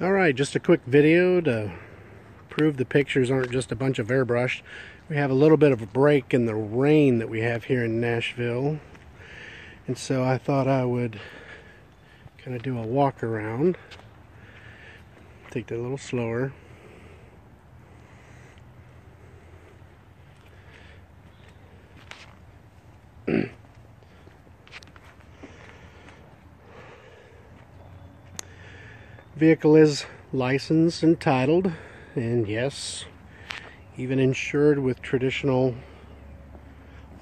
Alright, just a quick video to prove the pictures aren't just a bunch of airbrushed. We have a little bit of a break in the rain that we have here in Nashville. And so I thought I would kind of do a walk around. Take that a little slower. Vehicle is licensed and titled, and yes, even insured with traditional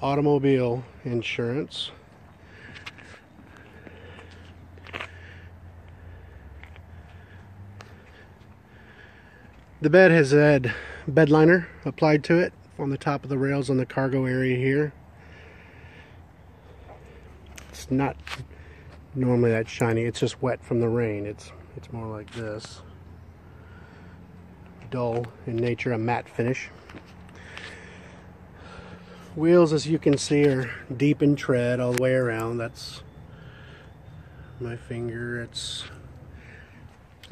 automobile insurance. The bed has had bed liner applied to it on the top of the rails on the cargo area here. It's not normally that shiny, it's just wet from the rain. It's more like this. Dull in nature, a matte finish. Wheels, as you can see, are deep in tread all the way around. That's my finger.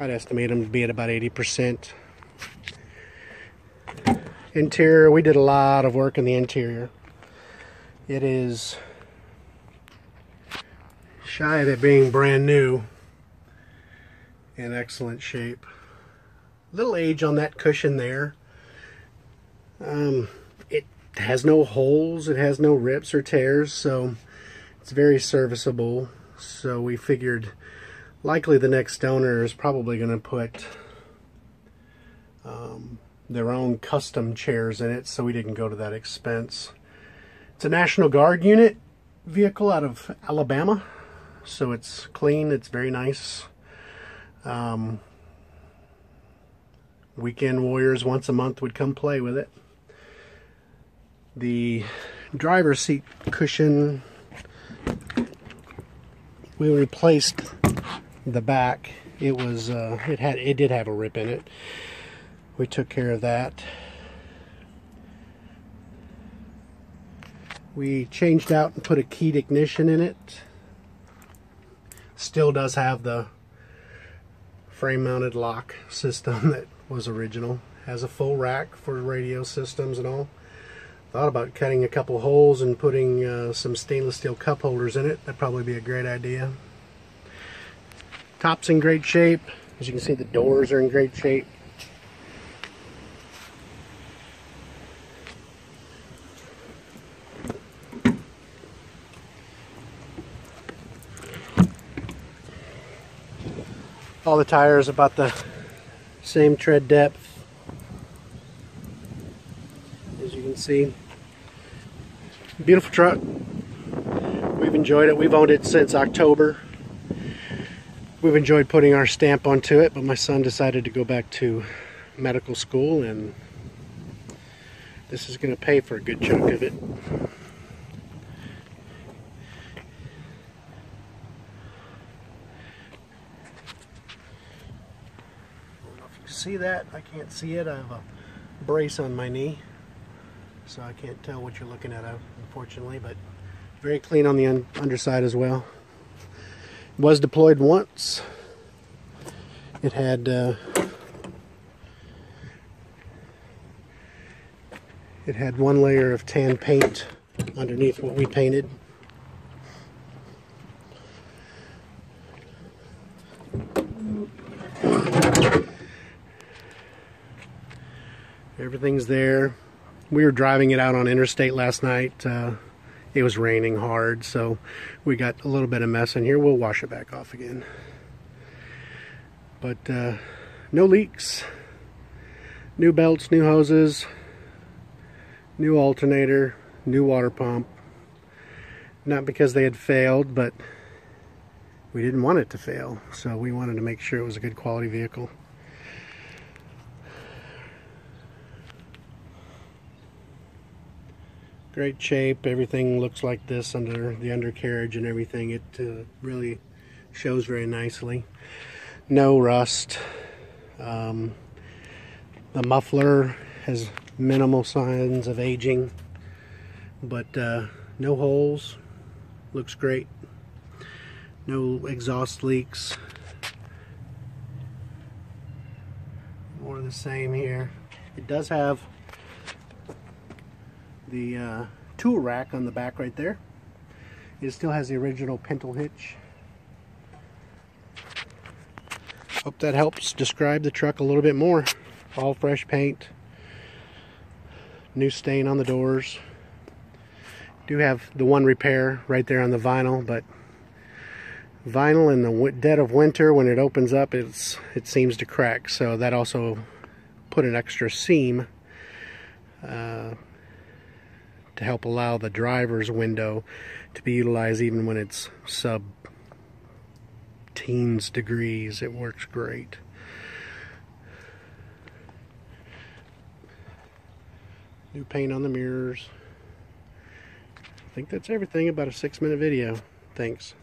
I'd estimate them to be at about 80%. Interior, we did a lot of work in the interior. It is shy of it being brand new, in excellent shape. Little age on that cushion there. It has no holes, it has no rips or tears, so it's very serviceable. So we figured likely the next owner is probably going to put their own custom chairs in it, so we didn't go to that expense. It's a National Guard unit vehicle out of Alabama, so it's clean, it's very nice. Weekend warriors once a month would come play with it. The driver's seat cushion, we replaced the back. It did have a rip in it. We took care of that. We changed out and put a keyed ignition in it. Still does have the frame mounted lock system that was original. Has a full rack for radio systems and all. Thought about cutting a couple holes and putting some stainless steel cup holders in it. That'd probably be a great idea. Top's in great shape. As you can see, the doors are in great shape. All the tires about the same tread depth, as you can see. Beautiful truck. We've enjoyed it. We've owned it since October. We've enjoyed putting our stamp onto it, but my son decided to go back to medical school, and this is going to pay for a good chunk of it. See that? I can't see it. I have a brace on my knee, so I can't tell what you're looking at, unfortunately, but very clean on the underside as well. It was deployed once. It had one layer of tan paint underneath what we painted. Everything's there. We were driving it out on interstate last night. It was raining hard, so we got a little bit of mess in here. We'll wash it back off again. But no leaks. New belts, new hoses, new alternator, new water pump. Not because they had failed, but we didn't want it to fail. So we wanted to make sure it was a good quality vehicle. Great shape. Everything looks like this under the undercarriage and everything. It really shows very nicely. No rust. The muffler has minimal signs of aging, but no holes. Looks great. No exhaust leaks. More of the same here. It does have the tool rack on the back right there. It still has the original pintle hitch. Hope that helps describe the truck a little bit more. All fresh paint. New stain on the doors. Do have the one repair right there on the vinyl, but vinyl in the dead of winter, when it opens up, it seems to crack. So that also put an extra seam to help allow the driver's window to be utilized even when it's sub-teens degrees. It works great. New paint on the mirrors. I think that's everything. About a 6-minute video. Thanks.